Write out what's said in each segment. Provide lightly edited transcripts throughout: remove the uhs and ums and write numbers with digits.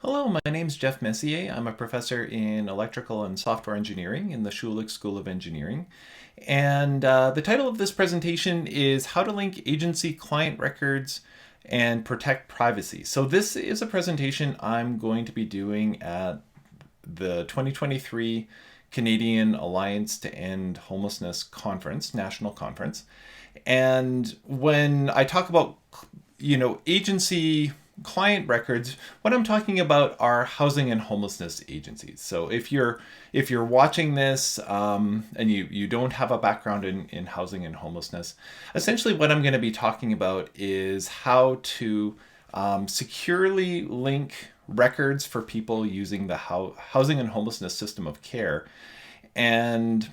Hello, my name's Jeff Messier. I'm a professor in electrical and software engineering in the Schulich School of Engineering. And the title of this presentation is How to Link Agency Client Records and Protect Privacy. So this is a presentation I'm going to be doing at the 2023 Canadian Alliance to End Homelessness Conference, National Conference. And when I talk about, agency client records, what I'm talking about are housing and homelessness agencies. So if you're watching this and you don't have a background in housing and homelessness, essentially what I'm going to be talking about is how to securely link records for people using the housing and homelessness system of care, and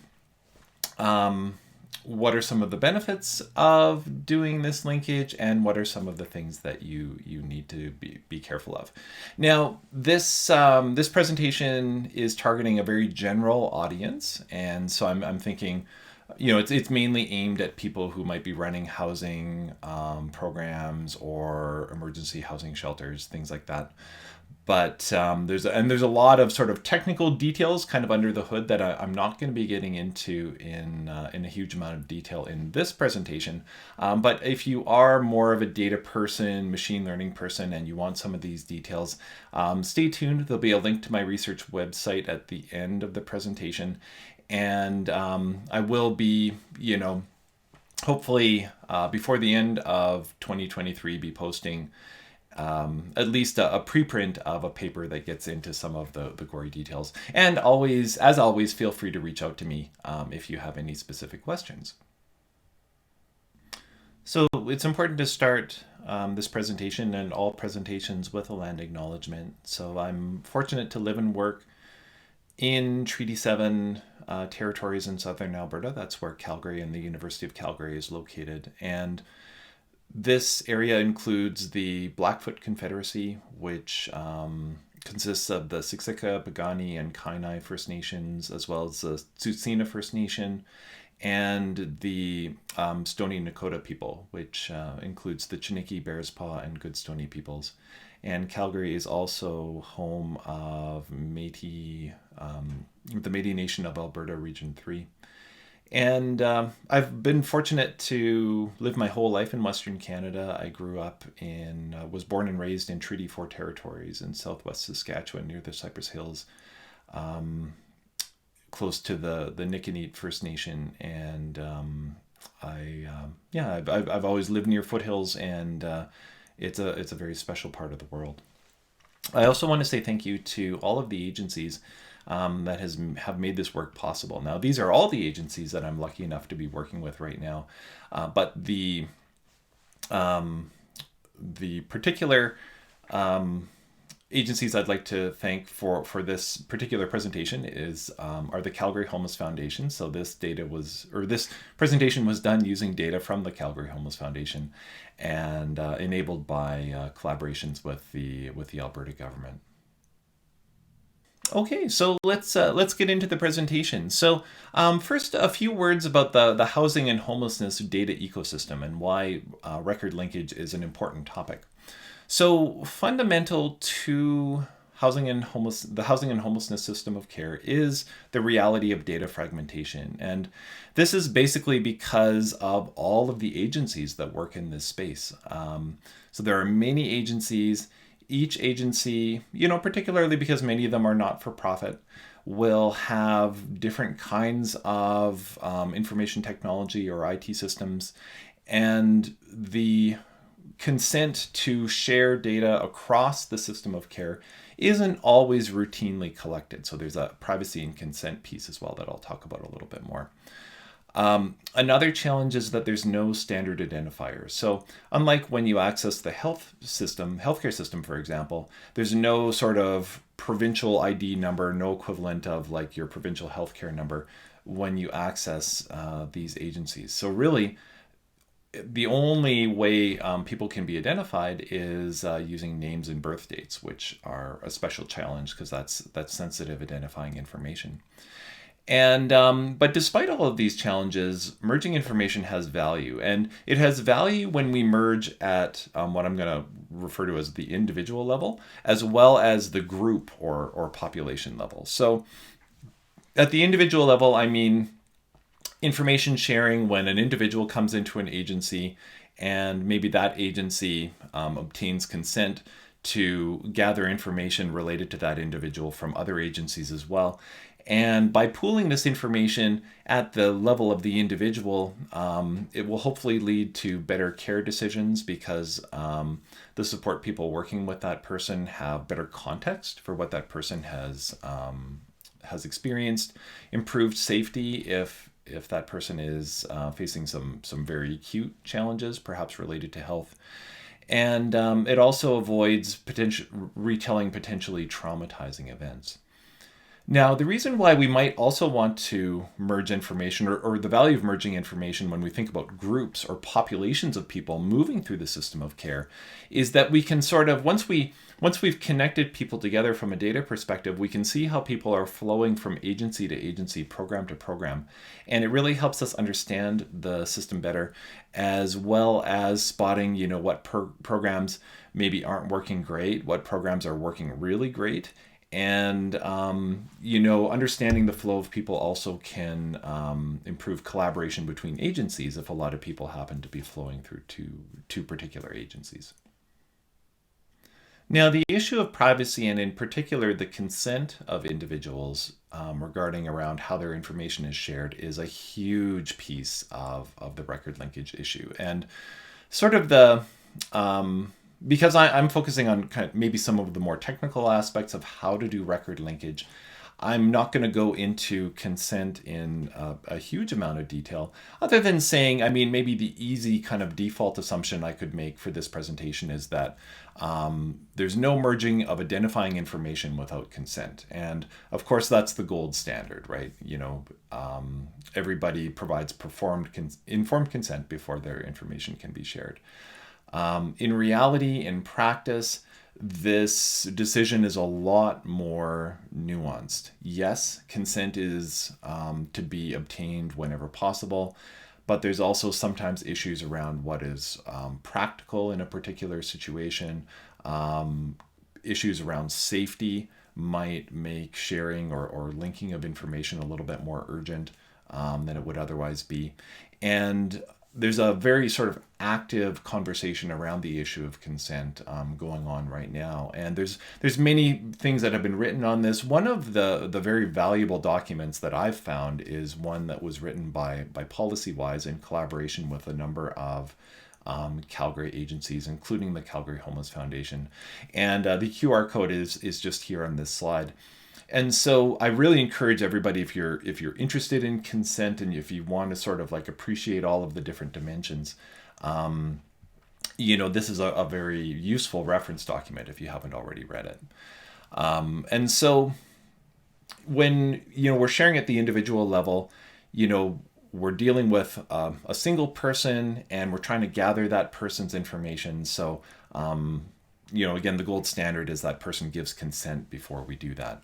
what are some of the benefits of doing this linkage, and what are some of the things that you need to be careful of. Now, this presentation is targeting a very general audience, and so I'm thinking, it's mainly aimed at people who might be running housing programs or emergency housing shelters, things like that. But there's a lot of sort of technical details kind of under the hood that I'm not going to be getting into in a huge amount of detail in this presentation. But if you are more of a data person, machine learning person, and you want some of these details, stay tuned. There'll be a link to my research website at the end of the presentation. And I will be, hopefully before the end of 2023, be posting at least a preprint of a paper that gets into some of the gory details. And always, as always, feel free to reach out to me if you have any specific questions. So it's important to start this presentation and all presentations with a land acknowledgement. So I'm fortunate to live and work in Treaty 7 territories in southern Alberta. That's where Calgary and the University of Calgary is located. And this area includes the Blackfoot Confederacy, which consists of the Siksika, Piikani, and Kainai First Nations, as well as the Tsuut'ina First Nation, and the Stoney Nakoda people, which includes the Chiniki, Bearspaw, and Goodstoney peoples. And Calgary is also home of Métis, the Métis Nation of Alberta, Region 3. And I've been fortunate to live my whole life in Western Canada. I grew up was born and raised in Treaty 4 territories in southwest Saskatchewan near the Cypress Hills, close to the Niconeat First Nation. And I've always lived near foothills, and it's a very special part of the world. I also want to say thank you to all of the agencies that have made this work possible. Now, these are all the agencies that I'm lucky enough to be working with right now, but the particular agencies I'd like to thank for this particular presentation are the Calgary Homeless Foundation. So this presentation was done using data from the Calgary Homeless Foundation, and enabled by collaborations with the Alberta government. Okay, so let's get into the presentation. So first, a few words about the housing and homelessness data ecosystem and why record linkage is an important topic. So fundamental to the housing and homelessness system of care is the reality of data fragmentation. And this is basically because of all of the agencies that work in this space. So there are many agencies. Each agency, particularly because many of them are not-for-profit, will have different kinds of information technology or IT systems, and the consent to share data across the system of care isn't always routinely collected. So there's a privacy and consent piece as well that I'll talk about a little bit more. Another challenge is that there's no standard identifier. So unlike when you access the healthcare system, for example, there's no sort of provincial ID number, no equivalent of like your provincial healthcare number when you access these agencies. So really, the only way people can be identified is using names and birth dates, which are a special challenge because that's sensitive identifying information. And but despite all of these challenges, merging information has value, and it has value when we merge at what I'm going to refer to as the individual level, as well as the group or population level. So at the individual level, I mean information sharing when an individual comes into an agency and maybe that agency obtains consent to gather information related to that individual from other agencies as well. And by pooling this information at the level of the individual, it will hopefully lead to better care decisions because the support people working with that person have better context for what that person has experienced, improved safety if that person is facing some very acute challenges, perhaps related to health. And it also avoids retelling potentially traumatizing events. Now, the reason why we might also want to merge information or the value of merging information when we think about groups or populations of people moving through the system of care is that we can sort of, once we've connected people together from a data perspective, we can see how people are flowing from agency to agency, program to program. And it really helps us understand the system better, as well as spotting, what programs maybe aren't working great, what programs are working really great. And, understanding the flow of people also can improve collaboration between agencies if a lot of people happen to be flowing through two particular agencies. Now, the issue of privacy and in particular the consent of individuals regarding around how their information is shared is a huge piece of the record linkage issue. And sort of because I'm focusing on kind of maybe some of the more technical aspects of how to do record linkage, I'm not going to go into consent in a huge amount of detail, other than saying, I mean, maybe the easy kind of default assumption I could make for this presentation is that there's no merging of identifying information without consent. And of course, that's the gold standard, right? Everybody provides informed consent before their information can be shared. In reality, in practice, this decision is a lot more nuanced. Yes, consent is to be obtained whenever possible, but there's also sometimes issues around what is practical in a particular situation. Issues around safety might make sharing or linking of information a little bit more urgent than it would otherwise be. And there's a very sort of active conversation around the issue of consent going on right now, and there's many things that have been written on this. One of the very valuable documents that I've found is one that was written by PolicyWise in collaboration with a number of Calgary agencies, including the Calgary Homeless Foundation, and the QR code is just here on this slide. And so I really encourage everybody, if you're interested in consent and if you want to sort of like appreciate all of the different dimensions, this is a very useful reference document if you haven't already read it. And so when, we're sharing at the individual level, we're dealing with a single person and we're trying to gather that person's information. So, again, the gold standard is that person gives consent before we do that.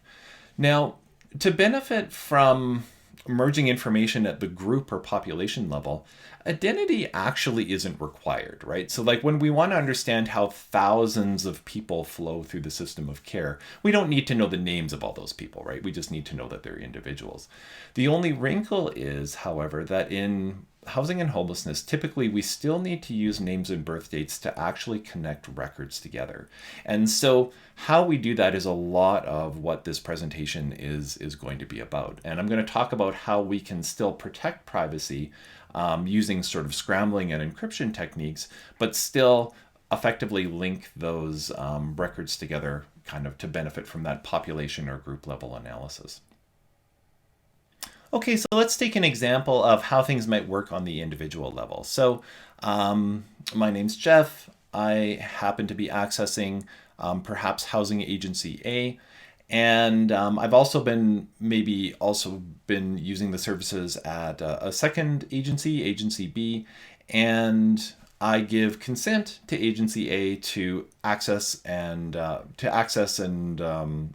Now, to benefit from merging information at the group or population level, identity actually isn't required, right? So like when we want to understand how thousands of people flow through the system of care, we don't need to know the names of all those people, right? We just need to know that they're individuals. The only wrinkle is, however, that in housing and homelessness, typically we still need to use names and birth dates to actually connect records together. And so how we do that is a lot of what this presentation is going to be about. And I'm going to talk about how we can still protect privacy using sort of scrambling and encryption techniques, but still effectively link those records together kind of to benefit from that population or group level analysis. Okay, so let's take an example of how things might work on the individual level. So my name's Jeff. I happen to be accessing perhaps housing agency A. And I've also been using the services at a second agency, agency B. And I give consent to agency A to access and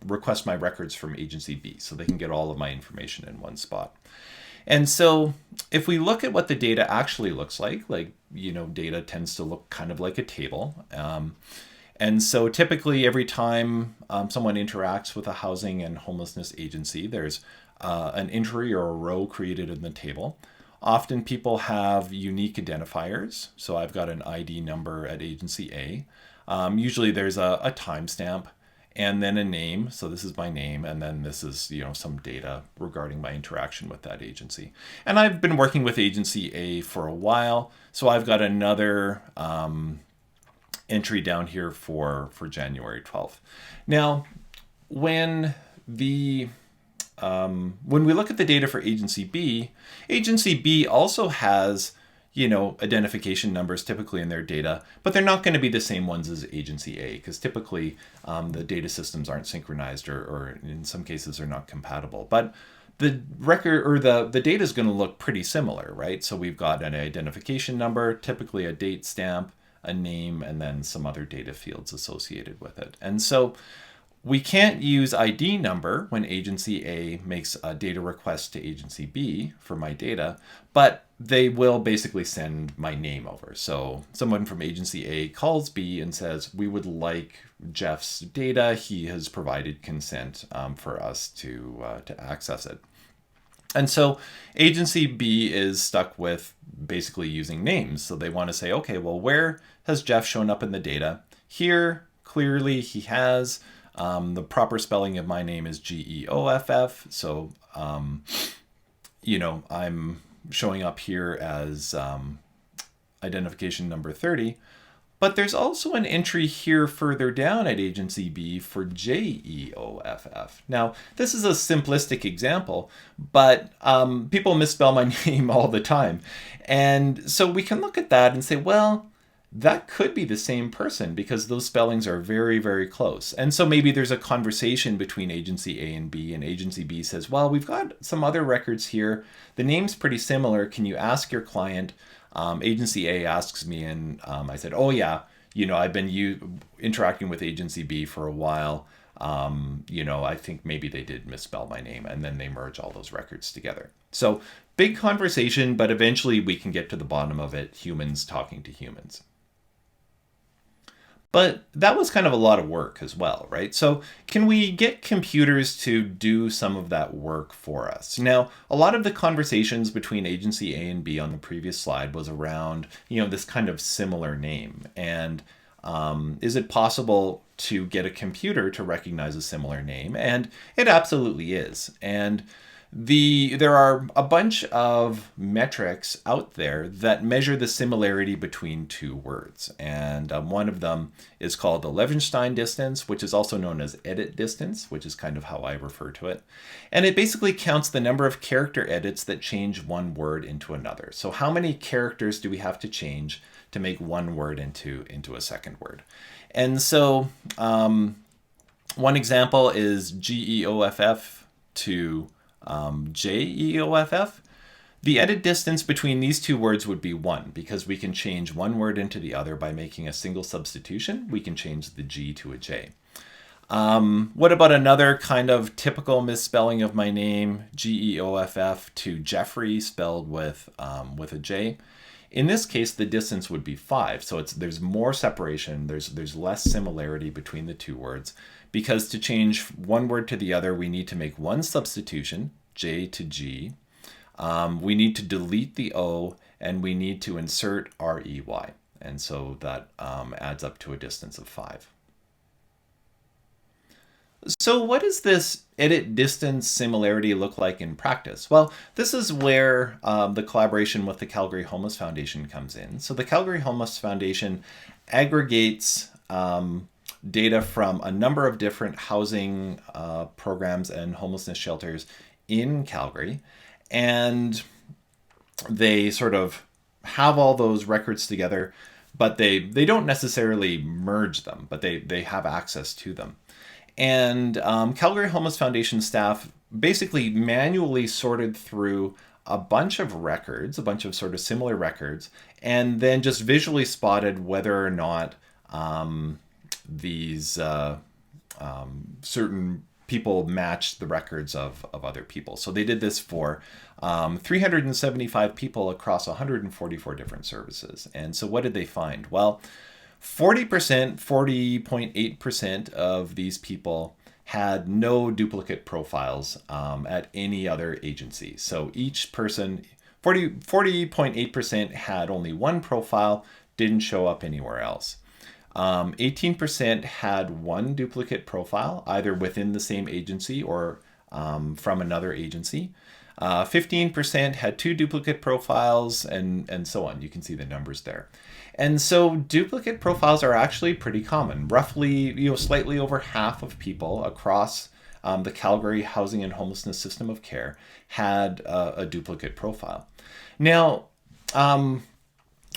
request my records from agency B, so they can get all of my information in one spot. And so if we look at what the data actually looks like, data tends to look kind of like a table. And so typically every time someone interacts with a housing and homelessness agency, there's an entry or a row created in the table. Often people have unique identifiers. So I've got an ID number at agency A. Usually there's a timestamp and then a name. So this is my name, and then this is some data regarding my interaction with that agency. And I've been working with agency A for a while, so I've got another entry down here for January 12th. Now, when we look at the data for agency B also has identification numbers typically in their data, but they're not going to be the same ones as agency A, because typically the data systems aren't synchronized, or in some cases are not compatible. But the record or the data is going to look pretty similar, right? So we've got an identification number, typically a date stamp, a name, and then some other data fields associated with it. And so we can't use ID number when agency A makes a data request to agency B for my data, but they will basically send my name over. So someone from agency A calls B and says, we would like Jeff's data. He has provided consent for us to access it. And so agency B is stuck with basically using names. So they want to say, okay, well, where has Jeff shown up in the data? Here, clearly he has. The proper spelling of my name is Geoff. So, I'm showing up here as identification number 30. But there's also an entry here further down at agency B for Jeoff. Now, this is a simplistic example, but people misspell my name all the time. And so we can look at that and say, well, that could be the same person because those spellings are very, very close. And so maybe there's a conversation between agency A and B, and agency B says, well, we've got some other records here. The name's pretty similar. Can you ask your client? Agency A asks me, and I said, oh yeah, I've been interacting with agency B for a while. I think maybe they did misspell my name, and then they merge all those records together. So big conversation, but eventually we can get to the bottom of it, humans talking to humans. But that was kind of a lot of work as well, right? So can we get computers to do some of that work for us? Now, a lot of the conversations between agency A and B on the previous slide was around, this kind of similar name. And is it possible to get a computer to recognize a similar name? And it absolutely is. And there are a bunch of metrics out there that measure the similarity between two words. And one of them is called the Levenshtein distance, which is also known as edit distance, which is kind of how I refer to it. And it basically counts the number of character edits that change one word into another. So how many characters do we have to change to make one word into a second word? And so one example is Geoff to Jeoff. The edit distance between these two words would be 1, because we can change one word into the other by making a single substitution. We can change the G to a J. What about another kind of typical misspelling of my name, Geoff to Jeffrey, spelled with a J? In this case, the distance would be 5. So there's more separation. There's less similarity between the two words, because to change one word to the other, we need to make one substitution, J to G. We need to delete the O, and we need to insert REY. And so that adds up to a distance of 5. So what does this edit distance similarity look like in practice? Well, this is where the collaboration with the Calgary Homeless Foundation comes in. So the Calgary Homeless Foundation aggregates data from a number of different housing programs and homelessness shelters in Calgary. And they sort of have all those records together, but they don't necessarily merge them, but they have access to them. And Calgary Homeless Foundation staff basically manually sorted through a bunch of records, a bunch of sort of similar records, and then just visually spotted whether or not these certain people matched the records of other people. So they did this for 375 people across 144 different services. And so what did they find? Well, 40%, 40.8% of these people had no duplicate profiles at any other agency. So each person, 40.8% had only one profile, didn't show up anywhere else. 18% had one duplicate profile, either within the same agency or from another agency. 15% had two duplicate profiles, and so on. You can see the numbers there. And so duplicate profiles are actually pretty common. Roughly, slightly over half of people across the Calgary Housing and Homelessness System of Care had a duplicate profile. Now,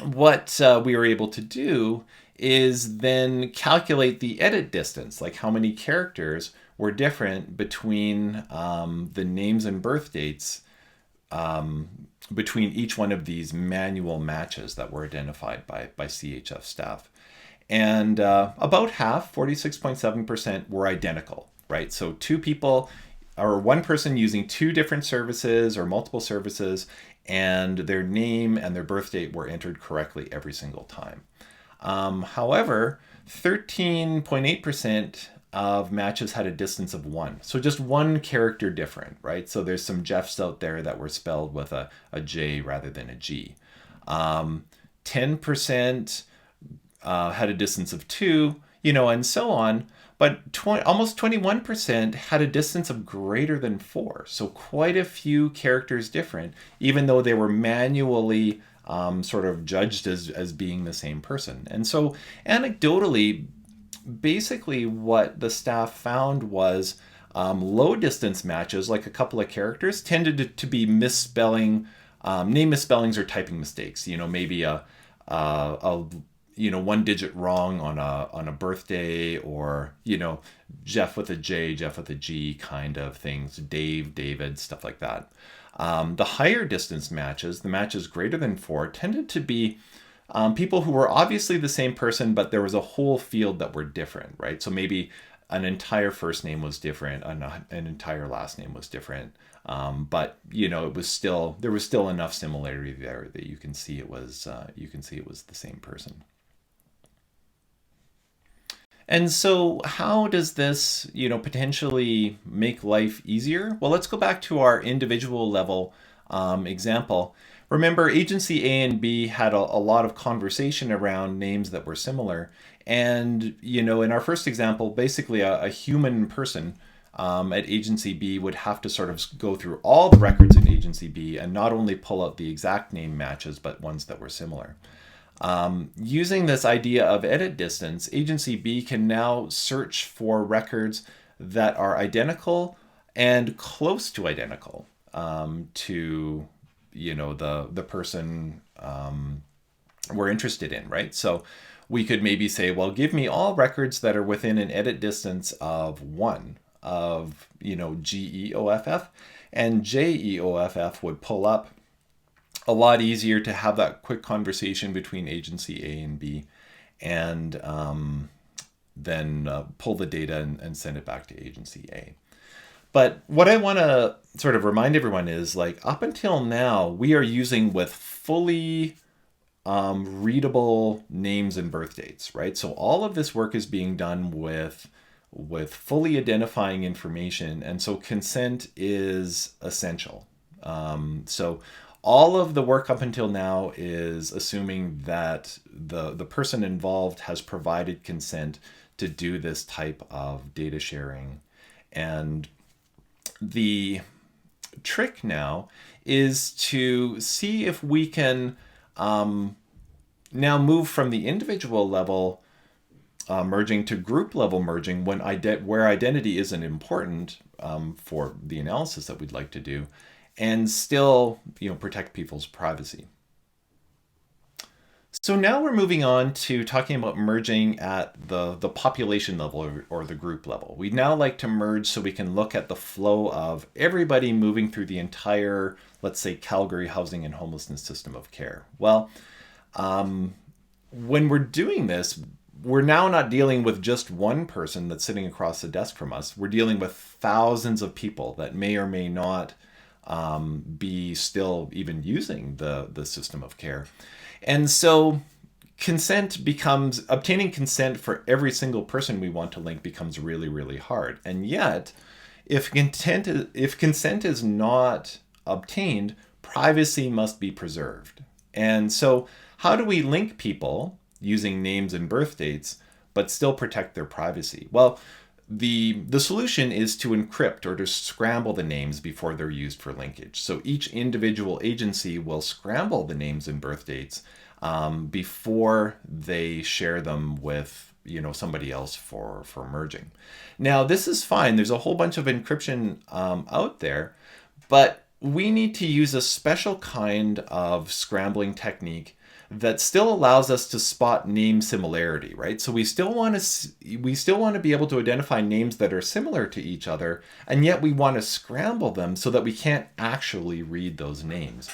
what we were able to do is then calculate the edit distance, like how many characters were different between the names and birth dates between each one of these manual matches that were identified by CHF staff. And about half, 46.7%, were identical, right? So two people or one person using two different services or multiple services, and their name and their birth date were entered correctly every single time. However, 13.8% of matches had a distance of 1. So just one character different, right? So there's some Jeffs out there that were spelled with a J rather than a G. 10% had a distance of 2, and so on. But almost 21% had a distance of greater than 4. So quite a few characters different, even though they were manually sort of judged as being the same person. And so anecdotally, basically what the staff found was low distance matches, like a couple of characters, tended to be misspelling, name misspellings or typing mistakes. Maybe a one digit wrong on a birthday, or Jeff with a J, Jeff with a G kind of things, Dave, David, stuff like that. The higher distance matches, the matches greater than 4, tended to be people who were obviously the same person, but there was a whole field that were different, right? So maybe an entire first name was different, an entire last name was different, but it was there was still enough similarity there that you can see it was the same person. And so how does this, potentially make life easier? Well, let's go back to our individual level example. Remember, agency A and B had a lot of conversation around names that were similar. And, in our first example, basically a human person at agency B would have to sort of go through all the records in agency B and not only pull out the exact name matches, but ones that were similar. Using this idea of edit distance, agency B can now search for records that are identical and close to identical to the person we're interested in, right? So we could maybe say, well, give me all records that are within an edit distance of 1 of GEOFF, and JEOFF would pull up a lot easier to have that quick conversation between agency A and B, and then pull the data and send it back to agency A. But what I want to sort of remind everyone is, like, up until now, we are using with fully readable names and birth dates, right? So all of this work is being done with fully identifying information, and so consent is essential. So all of the work up until now is assuming that the person involved has provided consent to do this type of data sharing. And the trick now is to see if we can now move from the individual level merging to group level merging where identity isn't important for the analysis that we'd like to do, and still protect people's privacy. So now we're moving on to talking about merging at the population level or the group level. We'd now like to merge so we can look at the flow of everybody moving through the entire, let's say, Calgary housing and homelessness system of care. Well, when we're doing this, we're now not dealing with just one person that's sitting across the desk from us. We're dealing with thousands of people that may or may not be still even using the system of care. And so obtaining consent for every single person we want to link becomes really, really hard. And yet, if consent is not obtained, privacy must be preserved. And so how do we link people using names and birth dates, but still protect their privacy? Well, the solution is to encrypt or to scramble the names before they're used for linkage. So each individual agency will scramble the names and birth dates before they share them with somebody else for merging. Now this is fine. There's a whole bunch of encryption out there, but we need to use a special kind of scrambling technique that still allows us to spot name similarity, right? So we still want to be able to identify names that are similar to each other, and yet we want to scramble them so that we can't actually read those names.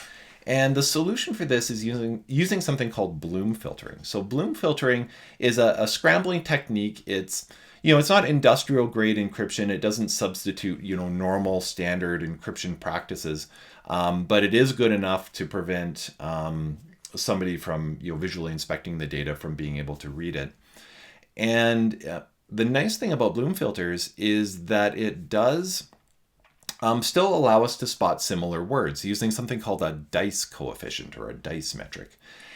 And the solution for this is using something called Bloom filtering. So Bloom filtering is a scrambling technique. It's not industrial grade encryption. It doesn't substitute normal standard encryption practices, but it is good enough to prevent somebody from visually inspecting the data from being able to read it. And the nice thing about Bloom filters is that it does still allow us to spot similar words using something called a dice coefficient or a dice metric.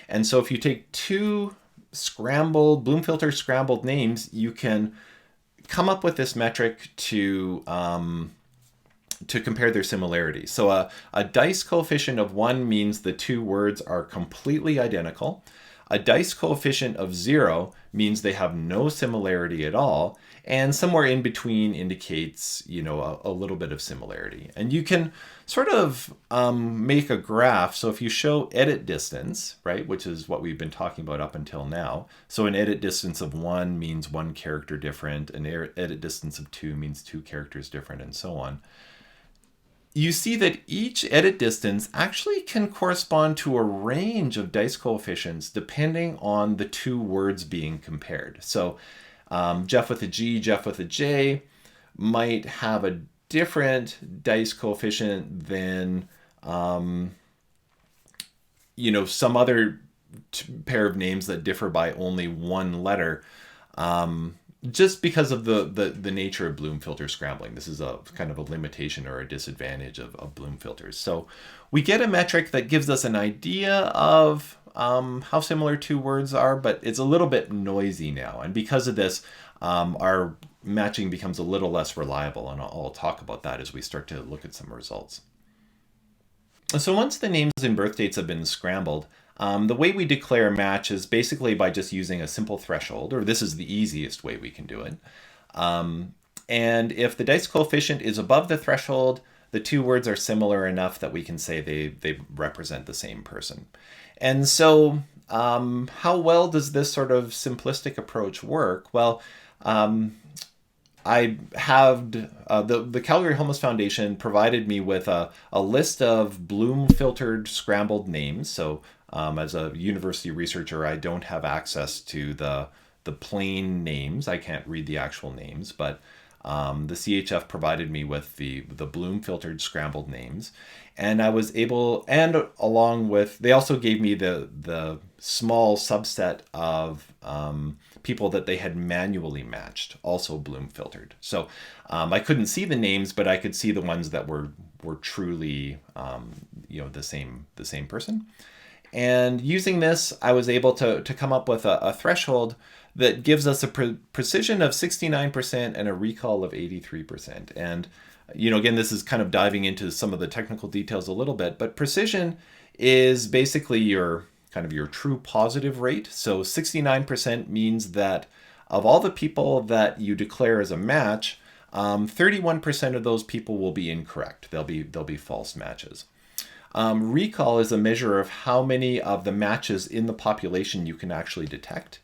And so if you take two Bloom filter scrambled names, you can come up with this metric to compare their similarity. So a dice coefficient of 1 means the two words are completely identical. A dice coefficient of 0 means they have no similarity at all. And somewhere in between indicates, a little bit of similarity. And you can sort of make a graph. So if you show edit distance, right, which is what we've been talking about up until now. So an edit distance of 1 means 1 character different. An edit distance of 2 means 2 characters different, and so on. You see that each edit distance actually can correspond to a range of dice coefficients depending on the two words being compared. So Jeff with a G, Jeff with a J might have a different dice coefficient than some other pair of names that differ by only one letter. Just because of the nature of Bloom filter scrambling. This is a kind of a limitation or a disadvantage of Bloom filters. So we get a metric that gives us an idea of how similar two words are, but it's a little bit noisy now. And because of this, our matching becomes a little less reliable. And I'll talk about that as we start to look at some results. So once the names and birth dates have been scrambled, the way we declare a match is basically by just using a simple threshold, or this is the easiest way we can do it. And if the dice coefficient is above the threshold, the two words are similar enough that we can say they represent the same person. And so how well does this sort of simplistic approach work? Well, I have the Calgary Homeless Foundation provided me with a list of Bloom filtered scrambled names. So as a university researcher, I don't have access to the plain names. I can't read the actual names, but the CHF provided me with the Bloom filtered scrambled names. And I was able, and along with, they also gave me the small subset of people that they had manually matched, also Bloom filtered. So I couldn't see the names, but I could see the ones that were truly the same person. And using this, I was able to come up with a threshold that gives us a precision of 69% and a recall of 83%. And again, this is kind of diving into some of the technical details a little bit, but precision is basically your true positive rate. So 69% means that of all the people that you declare as a match, 31% of those people will be incorrect. They'll be false matches. Recall is a measure of how many of the matches in the population you can actually detect.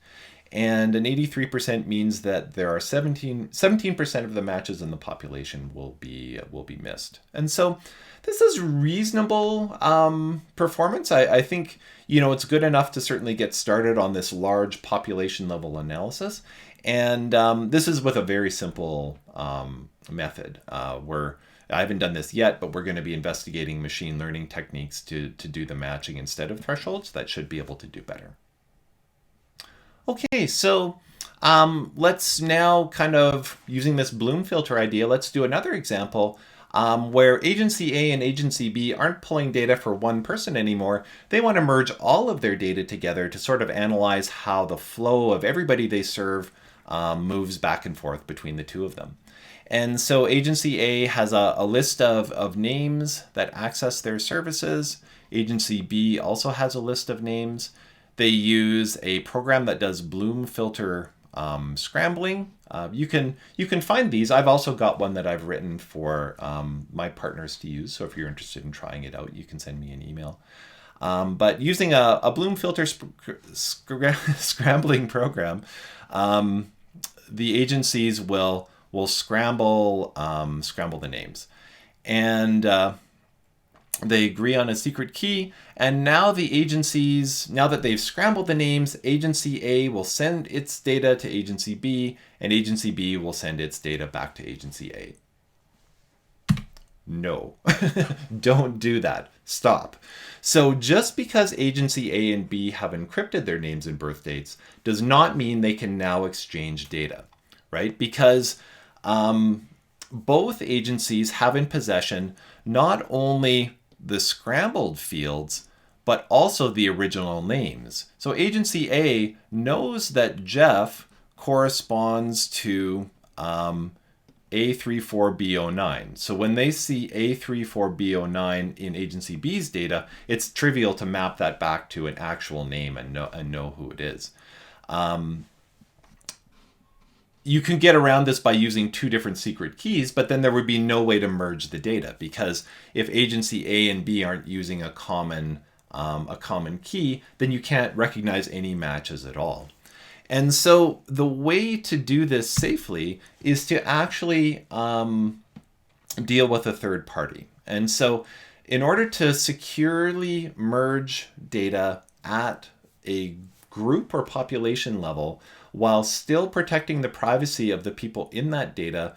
And an 83% means that there are 17% of the matches in the population will be missed. And so this is reasonable performance. I think, it's good enough to certainly get started on this large population level analysis. And this is with a very simple method where I haven't done this yet, but we're going to be investigating machine learning techniques to do the matching instead of thresholds. That should be able to do better. Okay, so let's now kind of, using this Bloom filter idea, let's do another example where agency A and agency B aren't pulling data for one person anymore. They want to merge all of their data together to sort of analyze how the flow of everybody they serve moves back and forth between the two of them. And so agency A has a list of names that access their services. Agency B also has a list of names. They use a program that does Bloom filter scrambling. You can find these. I've also got one that I've written for my partners to use. So if you're interested in trying it out, you can send me an email. But using a Bloom filter scrambling program, the agencies will scramble the names, and they agree on a secret key. And now the agencies, now that they've scrambled the names, agency A will send its data to agency B, and agency B will send its data back to agency A. No, don't do that. Stop. So just because agency A and B have encrypted their names and birth dates does not mean they can now exchange data, right? Because both agencies have in possession not only the scrambled fields, but also the original names. So agency A knows that Jeff corresponds to A34B09. So when they see A34B09 in agency B's data, it's trivial to map that back to an actual name and know who it is. You can get around this by using two different secret keys, but then there would be no way to merge the data, because if agency A and B aren't using a common key, then you can't recognize any matches at all. And so the way to do this safely is to actually deal with a third party. And so in order to securely merge data at a group or population level, while still protecting the privacy of the people in that data,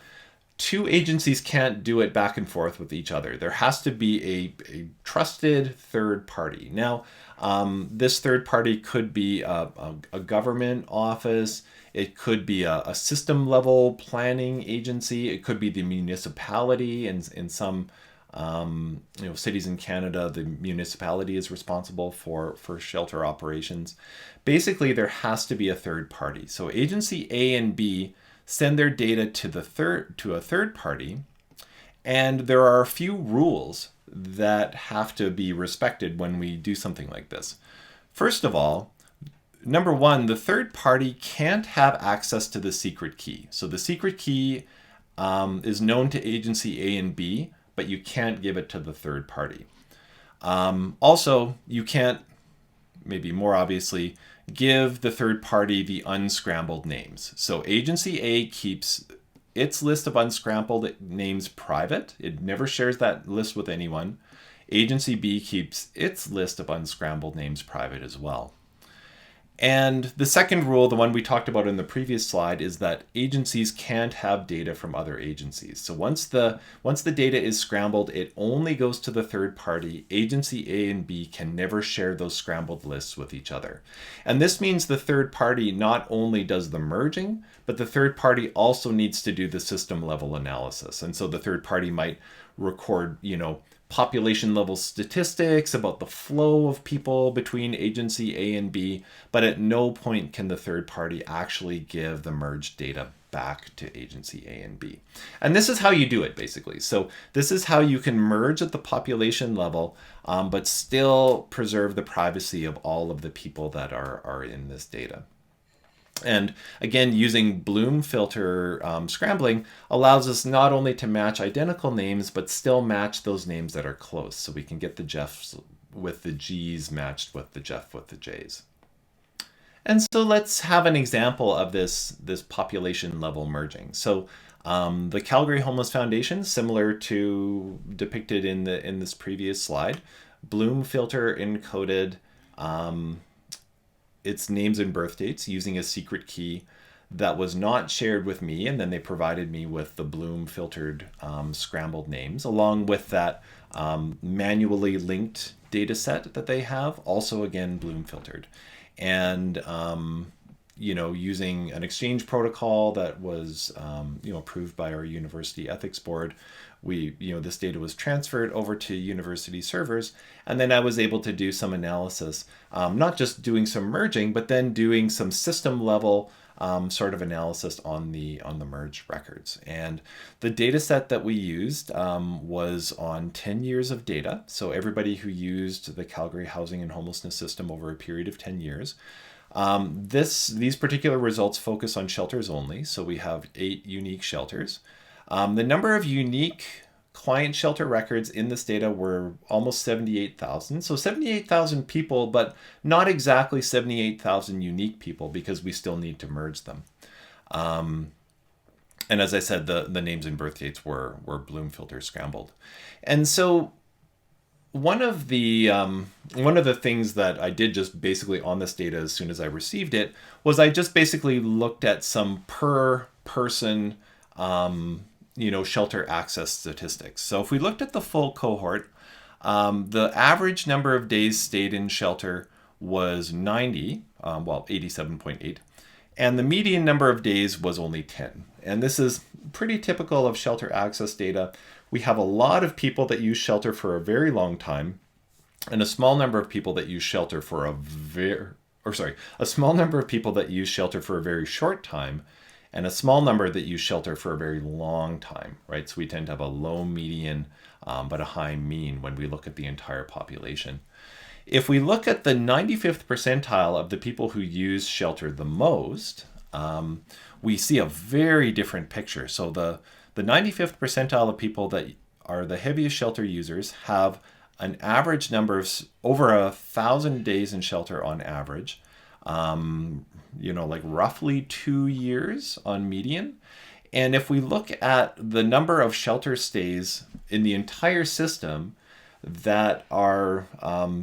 two agencies can't do it back and forth with each other. There has to be a trusted third party. Now, this third party could be a government office. It could be a system level planning agency. It could be the municipality. In some cities in Canada, the municipality is responsible for shelter operations. Basically, there has to be a third party. So agency A and B send their data to a third party, and there are a few rules that have to be respected when we do something like this. First of all, number one, the third party can't have access to the secret key. So the secret key is known to agency A and B, but you can't give it to the third party. Also, you can't, maybe more obviously, give the third party the unscrambled names. So agency A keeps its list of unscrambled names private. It never shares that list with anyone. Agency B keeps its list of unscrambled names private as well. And the second rule, the one we talked about in the previous slide, is that agencies can't have data from other agencies. So once the data is scrambled, it only goes to the third party. Agency A and B can never share those scrambled lists with each other. And this means the third party not only does the merging, but the third party also needs to do the system level analysis. And so the third party might record, population level statistics about the flow of people between agency A and B, but at no point can the third party actually give the merged data back to agency A and B. And this is how you do it, basically. So this is how you can merge at the population level, but still preserve the privacy of all of the people that are in this data. And again, using Bloom filter scrambling allows us not only to match identical names, but still match those names that are close. So we can get the Jeffs with the G's matched with the Jeff with the J's. And so let's have an example of this population level merging. So the Calgary Homeless Foundation, similar to depicted in this previous slide, Bloom filter encoded its names and birth dates using a secret key that was not shared with me, and then they provided me with the Bloom filtered scrambled names, along with that manually linked data set that they have, also again Bloom filtered. And using an exchange protocol that was approved by our university ethics board, this data was transferred over to university servers, and then I was able to do some analysis, not just doing some merging, but then doing some system level sort of analysis on the merged records. And the data set that we used was on 10 years of data. So everybody who used the Calgary Housing and Homelessness System over a period of 10 years. These particular results focus on shelters only. So we have 8 unique shelters. The number of unique client shelter records in this data were almost 78,000. So 78,000 people, but not exactly 78,000 unique people, because we still need to merge them. And as I said, the names and birth dates were Bloom filter scrambled. And so one of the things that I did just basically on this data as soon as I received it was I just basically looked at some per person shelter access statistics. So if we looked at the full cohort, the average number of days stayed in shelter was 90, 87.8, and the median number of days was only 10. And this is pretty typical of shelter access data. We have a lot of people that use shelter for a very long time, and a small number of people that use shelter for a small number of people that use shelter for a very short time, and a small number that use shelter for a very long time, right? So we tend to have a low median, but a high mean when we look at the entire population. If we look at the 95th percentile of the people who use shelter the most, we see a very different picture. So the 95th percentile of people that are the heaviest shelter users have an average number of over 1,000 days in shelter on average, like roughly 2 years on median. And if we look at the number of shelter stays in the entire system that are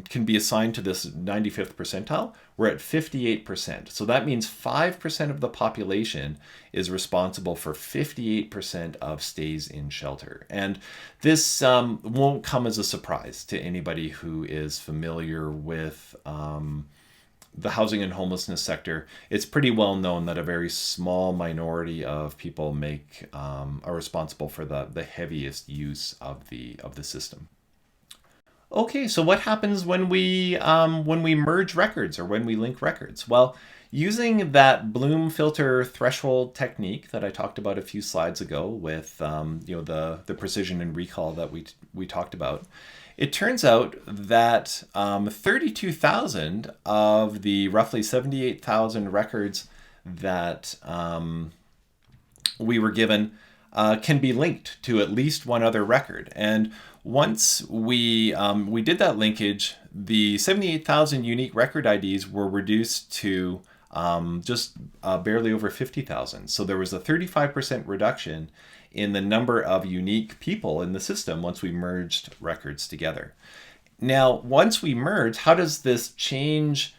can be assigned to this 95th percentile, we're at 58%. So that means 5% of the population is responsible for 58% of stays in shelter. And this won't come as a surprise to anybody who is familiar with the housing and homelessness sector. It's pretty well known that a very small minority of people are responsible for the heaviest use of the system. Okay, so what happens when we merge records or when we link records? Well, using that Bloom filter threshold technique that I talked about a few slides ago with the precision and recall that we talked about, it turns out that 32,000 of the roughly 78,000 records that we were given can be linked to at least one other record. And once we did that linkage, the 78,000 unique record IDs were reduced to just barely over 50,000. So there was a 35% reduction in the number of unique people in the system once we merged records together. Now, once we merge, how does this change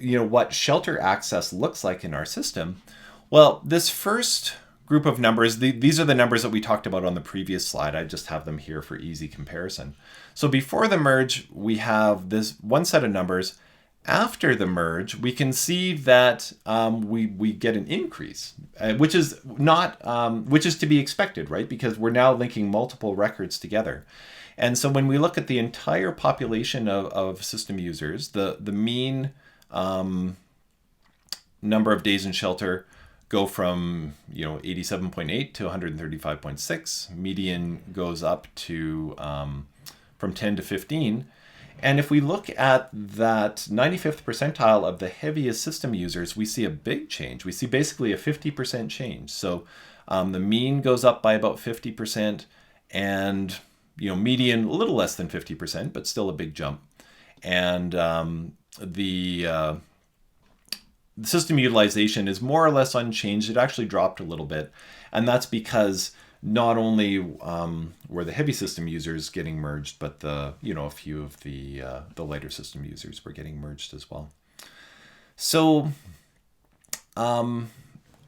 what shelter access looks like in our system? Well, this first group of numbers, these are the numbers that we talked about on the previous slide. I just have them here for easy comparison. So before the merge, we have this one set of numbers. After the merge, we can see that we get an increase, which is to be expected, right? Because we're now linking multiple records together. And so when we look at the entire population of system users, the mean number of days in shelter go from 87.8 to 135.6. Median goes up to from 10 to 15. And if we look at that 95th percentile of the heaviest system users, we see a big change. We see basically a 50% change. So the mean goes up by about 50%, and median a little less than 50%, but still a big jump. And the system utilization is more or less unchanged. It actually dropped a little bit, and that's because not only were the heavy system users getting merged, but a few of the lighter system users were getting merged as well. So the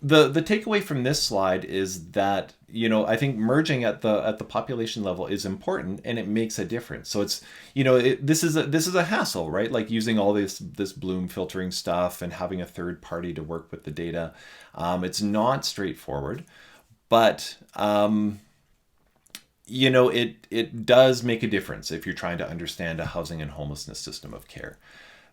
takeaway from this slide is that I think merging at the population level is important, and it makes a difference. So it's this is a hassle, right? Like using all this Bloom filtering stuff and having a third party to work with the data. It's not straightforward, but it does make a difference if you're trying to understand a housing and homelessness system of care.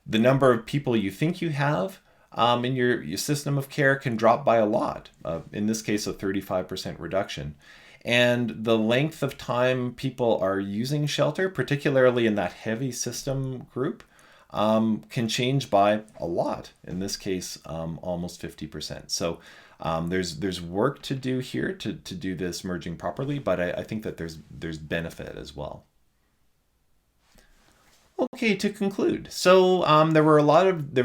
The number of people you think you have in your system of care can drop by a lot. In this case, a 35% reduction. And the length of time people are using shelter, particularly in that heavy system group, can change by a lot. In this case, almost 50%. So there's work to do here to do this merging properly, but I think that there's benefit as well. Okay, to conclude, so there was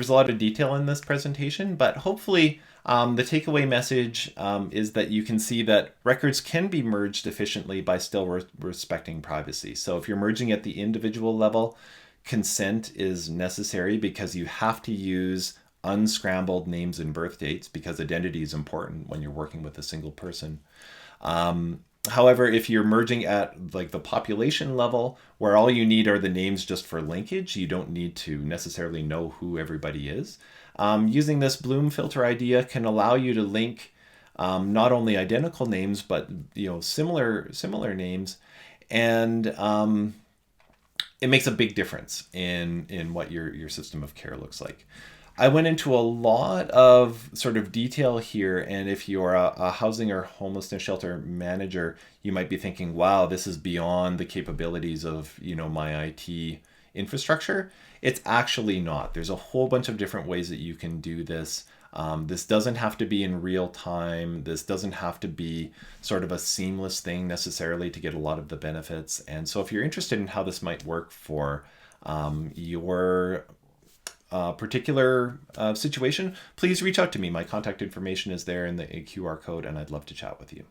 a lot of detail in this presentation, but hopefully the takeaway message is that you can see that records can be merged efficiently by still respecting privacy. So if you're merging at the individual level, consent is necessary because you have to use unscrambled names and birth dates because identity is important when you're working with a single person. However, if you're merging at like the population level, where all you need are the names just for linkage, you don't need to necessarily know who everybody is. Using this Bloom filter idea can allow you to link not only identical names, but similar names, and it makes a big difference in what your system of care looks like. I went into a lot of sort of detail here, and if you're a housing or homelessness shelter manager, you might be thinking, wow, this is beyond the capabilities of my IT infrastructure. It's actually not. There's a whole bunch of different ways that you can do this. This doesn't have to be in real time. This doesn't have to be sort of a seamless thing necessarily to get a lot of the benefits. And so if you're interested in how this might work for your particular situation, please reach out to me. My contact information is there in the QR code, and I'd love to chat with you.